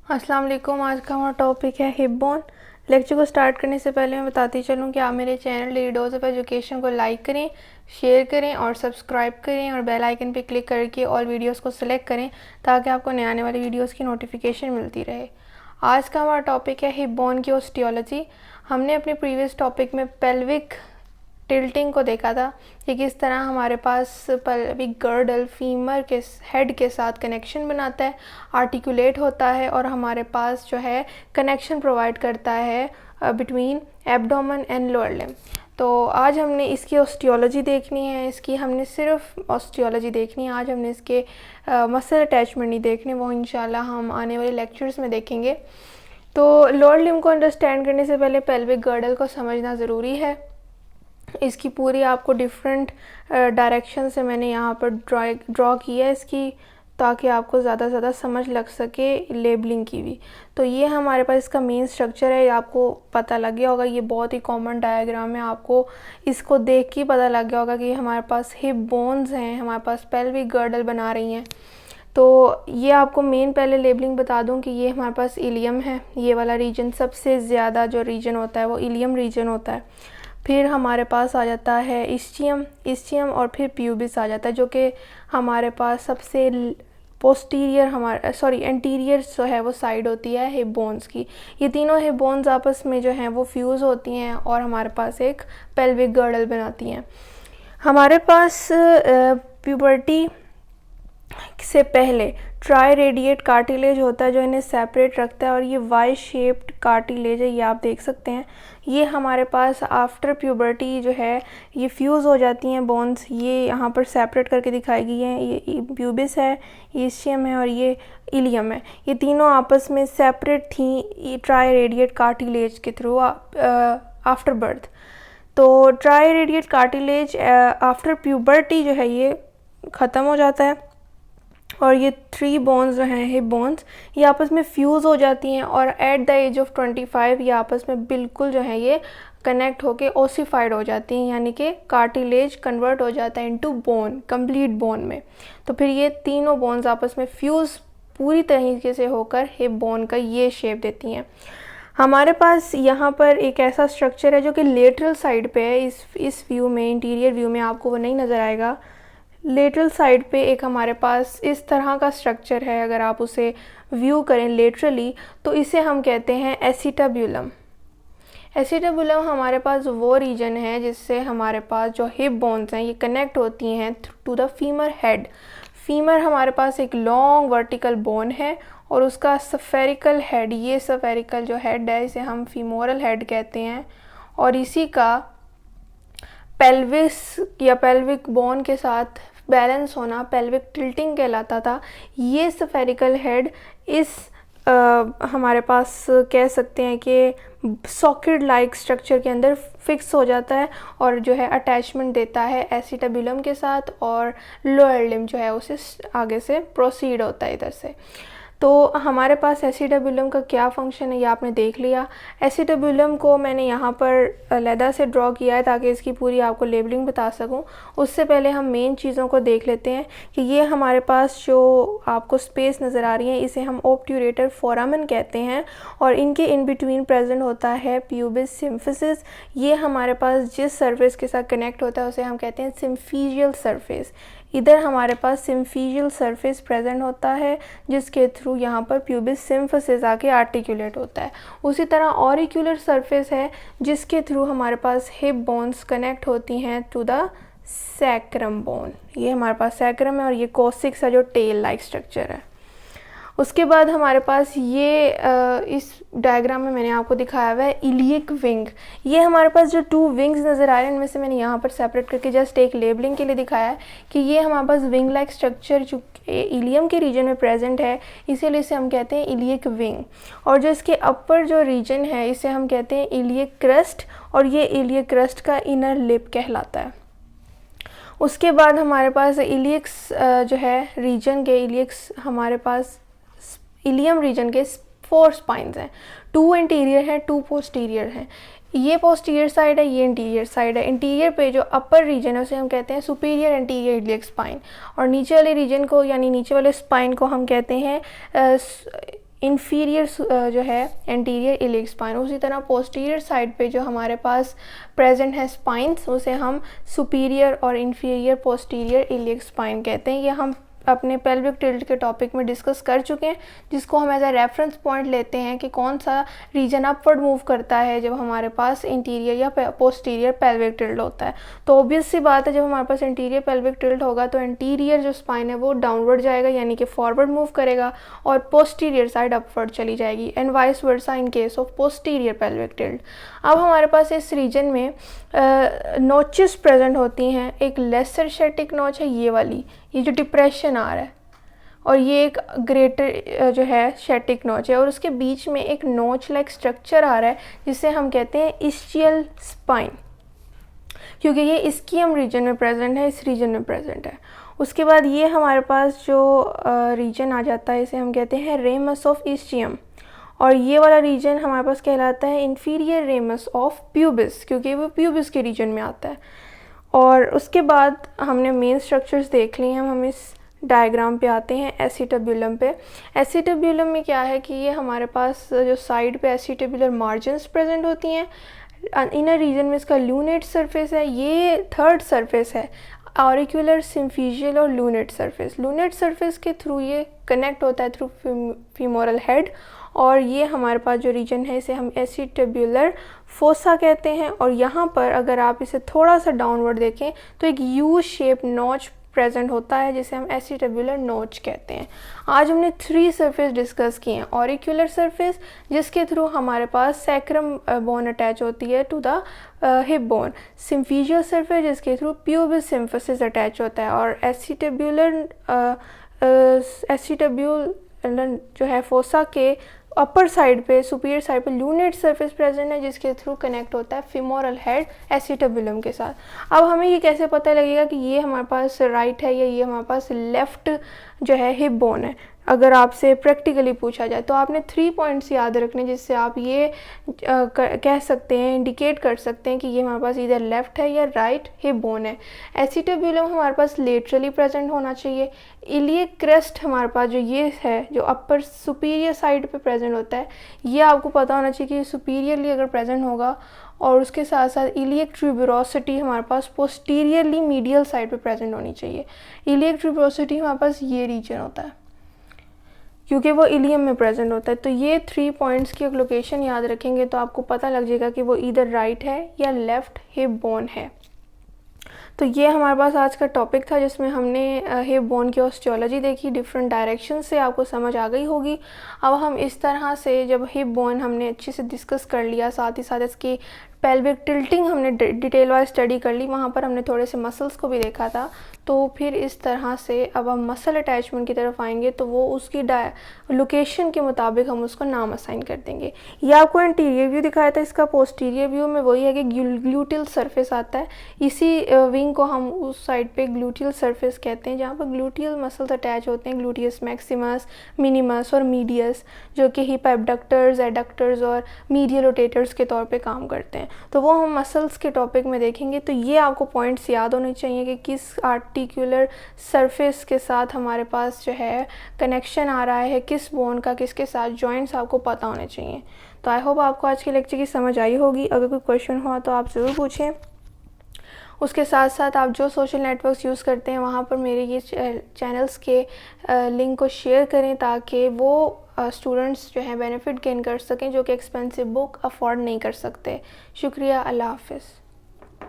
अस्सलाम वालेकुम। आज का हमारा टॉपिक है हिप बोन। लेक्चर को स्टार्ट करने से पहले मैं बताती चलूँ कि आप मेरे channel daily dose of education को लाइक करें, शेयर करें और सब्सक्राइब करें और बेल आइकन पे क्लिक करके ऑल वीडियोस को सिलेक्ट करें ताकि आपको नए आने वाली वीडियोस की नोटिफिकेशन मिलती रहे। आज का हमारा टॉपिक है हिप बोन की ऑस्टियोलॉजी। हमने अपने प्रीवियस टॉपिक में पेल्विक टिल्टिंग को देखा था कि किस तरह हमारे पास पेल्विक गर्डल फीमर के हेड के साथ कनेक्शन बनाता है, आर्टिकुलेट होता है और हमारे पास जो है कनेक्शन प्रोवाइड करता है between abdomen and lower limb. तो आज हमने इसकी ऑस्टियोलॉजी देखनी है, इसकी हमने सिर्फ ऑस्टियोलॉजी देखनी है। आज हमने इसके मसल अटैचमेंट नहीं देखने, वो इंशाल्लाह हम आने वाले लेक्चर्स में देखेंगे। तो लोअर लिम्ब को अंडरस्टैंड करने से पहले पेल्विक गर्डल को समझना ज़रूरी है। इसकी पूरी आपको डिफरेंट डायरेक्शन से मैंने यहाँ पर ड्रॉ किया है इसकी, ताकि आपको ज़्यादा से ज़्यादा समझ लग सके लेबलिंग की भी। तो ये हमारे पास इसका मेन स्ट्रक्चर है, आपको पता लग गया होगा। ये बहुत ही कॉमन डायग्राम है, आपको इसको देख के पता लग गया होगा कि हमारे पास हिप बोन्स हैं, हमारे पास पेल्विक गर्डल बना रही हैं। तो ये आपको मेन पहले लेबलिंग बता दूं कि ये हमारे पास इलियम है। ये वाला रीजन सबसे ज़्यादा जो रीजन होता है वो इलियम रीजन होता है। फिर हमारे पास आ जाता है इस्चियम और फिर प्यूबिस आ जाता है, जो कि हमारे पास सबसे पोस्टीरियर एंटीरियर जो है वो साइड होती है हिप बोन्स की। ये तीनों हिप बोन्स आपस में जो हैं वो फ्यूज़ होती हैं और हमारे पास एक पेल्विक गर्डल बनाती हैं। हमारे पास प्यूबर्टी से पहले ट्राई रेडिएट कार्टिलेज होता है जो इन्हें सेपरेट रखता है, और ये वाई शेप्ड कार्टिलेज है, ये आप देख सकते हैं। ये हमारे पास आफ्टर प्यूबर्टी जो है ये फ्यूज़ हो जाती हैं बोन्स। ये यहाँ पर सेपरेट करके दिखाई गई हैं। ये प्यूबिस है, ये इस्चियम है और ये इलियम है। ये तीनों आपस में सेपरेट थी ट्राई रेडिएट कार्टिलेज के थ्रू आफ्टर बर्थ। तो try radiate cartilage after puberty जो है ये ख़त्म हो जाता है और ये 3 बोन्स जो हैं हिप बोन्स ये आपस में फ्यूज़ हो जाती हैं और एट द एज ऑफ 25 ये आपस में बिल्कुल जो है ये कनेक्ट होके ओसिफाइड हो जाती हैं, यानी कि कार्टिलेज कन्वर्ट हो जाता है इनटू बोन, कंप्लीट बोन में। तो फिर ये तीनों बोन्स आपस में फ्यूज़ पूरी तरीके से होकर हिप बोन का ये शेप देती हैं। हमारे पास यहाँ पर एक ऐसा स्ट्रक्चर है जो कि लेटरल साइड पे है। इस व्यू में, इंटीरियर व्यू में आपको वो नहीं नज़र आएगा। लेटरल साइड पे एक हमारे पास इस तरह का स्ट्रक्चर है। अगर आप उसे व्यू करें लेटरली तो इसे हम कहते हैं एसिटाब्यूलम। एसिटाब्यूलम हमारे पास वो रीजन है जिससे हमारे पास जो हिप बोन्स हैं ये कनेक्ट होती हैं to the femur head. Femur हमारे पास एक लॉन्ग वर्टिकल बोन है और उसका सफेरिकल हेड, ये सफेरिकल जो हेड है इसे हम फीमोरल हेड कहते हैं, और इसी का पेल्विस या पेल्विक बोन के साथ बैलेंस होना पेल्विक टिल्टिंग कहलाता था। ये स्फेरिकल हेड इस हमारे पास कह सकते हैं कि सॉकेट लाइक स्ट्रक्चर के अंदर फिक्स हो जाता है और जो है अटैचमेंट देता है एसिटाब्यूलम के साथ, और लोअर लिम्ब जो है उसे आगे से प्रोसीड होता है इधर से। तो हमारे पास एसिटाब्यूलम का क्या फ़ंक्शन है ये आपने देख लिया। एसिटाब्यूलम को मैंने यहाँ पर अलहदा से ड्रॉ किया है ताकि इसकी पूरी आपको लेबलिंग बता सकूँ। उससे पहले हम मेन चीज़ों को देख लेते हैं कि ये हमारे पास जो आपको स्पेस नज़र आ रही है इसे हम ऑब्ट्यूरेटर फोरामेन कहते हैं, और इनके इन बिटवीन प्रेजेंट होता है प्यूबिस सिम्फिसिस। ये हमारे पास जिस सरफेस के साथ कनेक्ट होता है उसे हम कहते हैं सिम्फीजियल सरफेस। इधर हमारे पास सिम्फीजियल सरफेस प्रेजेंट होता है जिसके थ्रू यहाँ पर प्यूबिस सिम्फिसिस आके आर्टिकुलेट होता है। उसी तरह ऑरिक्यूलर सरफेस है जिसके थ्रू हमारे पास हिप बोन्स कनेक्ट होती हैं टू द सैक्रम बोन। ये हमारे पास सैक्रम है और ये कोसिक्स है जो टेल लाइक स्ट्रक्चर है। उसके बाद हमारे पास ये इस डायग्राम में मैंने आपको दिखाया हुआ है इलियक विंग। ये हमारे पास जो 2 विंग्स नज़र आ रहे हैं इनमें से मैंने यहाँ पर सेपरेट करके जस्ट एक लेबलिंग के लिए दिखाया है कि ये हमारे पास विंग लाइक स्ट्रक्चर जो इलियम के रीजन में प्रेजेंट है, इसीलिए इसे हम कहते हैं इलियक विंग। और जो इसके अपर जो रीजन है इसे हम कहते हैं इलियक क्रस्ट, और ये इलियक क्रस्ट का इनर लिप कहलाता है। उसके बाद हमारे पास इलियक्स जो है रीजन के इलियक्स हमारे पास इलियम रीजन के 4 स्पाइंस हैं, 2 इंटीरियर हैं, 2 पोस्टीरियर हैं। ये पोस्टीरियर साइड है, ये इंटीरियर साइड है। इंटीरियर पे जो अपर रीजन है उसे हम कहते हैं सुपीरियर एंटीरियर इलियक स्पाइन, और नीचे वाले रीजन को यानी नीचे वाले स्पाइन को हम कहते हैं इंफीरियर जो है एंटीरियर इलियक स्पाइन, उसी तरह पोस्टीरियर साइड पे जो हमारे पास प्रेजेंट है स्पाइंस, उसे हम सुपीरियर और इंफीरियर पोस्टीरियर इलियक स्पाइन कहते हैं। ये हम अपने पेल्विक टिल्ट के टॉपिक में डिस्कस कर चुके हैं, जिसको हम एज अ रेफरेंस पॉइंट लेते हैं कि कौन सा रीजन अपवर्ड मूव करता है जब हमारे पास इंटीरियर या पोस्टीरियर पेल्विक टिल्ट होता है। तो ऑब्वियस सी बात है, जब हमारे पास इंटीरियर पेल्विक टिल्ट होगा तो इंटीरियर जो स्पाइन है वो डाउनवर्ड जाएगा, यानी कि फॉरवर्ड मूव करेगा, और पोस्टीरियर साइड अपवर्ड चली जाएगी, and vice versa in case of posterior pelvic tilt. अब हमारे पास इस रीजन में नोचेस प्रेजेंट होती हैं। एक लेसर शेटिक नोच है ये वाली, ये जो डिप्रेशन आ रहा है, और ये एक ग्रेटर जो है शेटिक नोच है, और उसके बीच में एक नोच लाइक स्ट्रक्चर आ रहा है जिसे हम कहते हैं इस्चियल स्पाइन, क्योंकि ये इस्कियम रीजन में प्रेजेंट है, इस रीजन में प्रेजेंट है। उसके बाद ये हमारे पास जो रीजन आ जाता है इसे हम कहते हैं रेमस ऑफ इस्चियम, और ये वाला रीजन हमारे पास कहलाता है इंफीरियर रेमस ऑफ प्यूबिस, क्योंकि वो प्यूबिस के रीजन में आता है। और उसके बाद हमने मेन स्ट्रक्चर्स देख लिए हैं, हम इस डायग्राम पे आते हैं एसिटेब्यूलम पे। एसिटेब्यूलम में क्या है कि ये हमारे पास जो साइड पे एसिटेब्यूलर मार्जिन्स प्रेजेंट होती हैं, इनर रीजन में इसका लूनेट सरफेस है, ये थर्ड सरफेस है, ऑरिक्यूलर, सिम्फिशियल और लूनेट सरफेस। लूनेट सरफेस के थ्रू ये कनेक्ट होता है थ्रू फीमोरल हेड, और ये हमारे पास जो रीजन है इसे हम एसिटेब्यूलर फोसा कहते हैं। और यहाँ पर अगर आप इसे थोड़ा सा डाउनवर्ड देखें तो एक यू शेप नॉच प्रेजेंट होता है जिसे हम एसिटेब्यूलर नोच कहते हैं। आज हमने 3 सरफेस डिस्कस किए हैं। ऑरिक्यूलर सरफेस, जिसके थ्रू हमारे पास सैक्रम बोन अटैच होती है to the hip bone. Symphyseal surface, जिसके थ्रू प्यूबिस सिम्फिसिस अटैच होता है। और एसिटेब्यूलर जो है फोसा के अपर साइड पे, सुपीरियर साइड पे लूनेट सरफेस प्रेजेंट है, जिसके थ्रू कनेक्ट होता है फिमोरल हेड एसिटेब्यूलम के साथ। अब हमें ये कैसे पता लगेगा कि ये हमारे पास राइट है या ये हमारे पास लेफ़्ट जो है हिप बोन है? अगर आपसे प्रैक्टिकली पूछा जाए तो आपने 3 पॉइंट्स याद रखने, जिससे आप ये कह सकते हैं, इंडिकेट कर सकते हैं कि ये हमारे पास इधर लेफ़्ट है या राइट हिप बोन है। एसिटेब्यूलम हमारे पास लेटरली प्रेजेंट होना चाहिए। इलियक क्रेस्ट हमारे पास जो ये है, जो अपर सुपीरियर साइड पे प्रेजेंट होता है, ये आपको पता होना चाहिए कि सुपीरियरली अगर प्रेजेंट होगा, और उसके साथ साथ इलियक ट्यूबरोसिटी हमारे पास पोस्टीरियरली मीडियल साइड पे प्रेजेंट होनी चाहिए। इलियक ट्यूबरोसिटी हमारे पास ये रीजन होता है, क्योंकि वो इलियम में प्रेजेंट होता है। तो ये 3 पॉइंट्स की एक लोकेशन याद रखेंगे तो आपको पता लग जाएगा कि वो इधर राइट है या लेफ़्ट हिप बोन है। तो ये हमारे पास आज का टॉपिक था, जिसमें हमने हिप बोन की ऑस्टियोलॉजी देखी, डिफरेंट डायरेक्शन से आपको समझ आ गई होगी। अब हम इस तरह से जब हिप बोन हमने अच्छे से डिस्कस कर लिया, साथ ही साथ इसकी पेल्विक टिल्टिंग हमने डिटेल वाइज स्टडी कर ली, वहाँ पर हमने थोड़े से मसल्स को भी देखा था। तो फिर इस तरह से अब हम मसल अटैचमेंट की तरफ आएंगे, तो वो उसकी लोकेशन के मुताबिक हम उसको नाम असाइन कर देंगे। ये आपको इंटीरियर व्यू दिखाया था, इसका पोस्टीरियर व्यू में वही है कि ग्लूटियल सरफेस आता है। इसी विंग को हम उस साइड पे ग्लूटियल सरफेस कहते हैं, जहाँ पर ग्लूटियल मसल्स अटैच होते हैं, ग्लूटियस मैक्सिमस, मिनिमस और मीडियस, जो कि हिप एबडक्टर्स, एडक्टर्स और मीडियल रोटेटर्स के तौर पे काम करते हैं। तो वो हम मसल्स के टॉपिक में देखेंगे। तो ये आपको पॉइंट्स याद होने चाहिए कि किस आर्टिकुलर सरफेस के साथ हमारे पास जो है कनेक्शन आ रहा है, किस बोन का किसके साथ, जॉइंट्स आपको पता होने चाहिए। तो आई होप आपको आज के लेक्चर की समझ आई होगी। अगर कोई क्वेश्चन हुआ तो आप ज़रूर पूछें। उसके साथ साथ आप जो सोशल नेटवर्क्स यूज़ करते हैं वहाँ पर मेरे ये चैनल्स के लिंक को शेयर करें, ताकि वो स्टूडेंट्स जो हैं बेनिफिट गेन कर सकें, जो कि एक्सपेंसिव बुक अफोर्ड नहीं कर सकते। शुक्रिया, अल्लाह हाफ़िज़।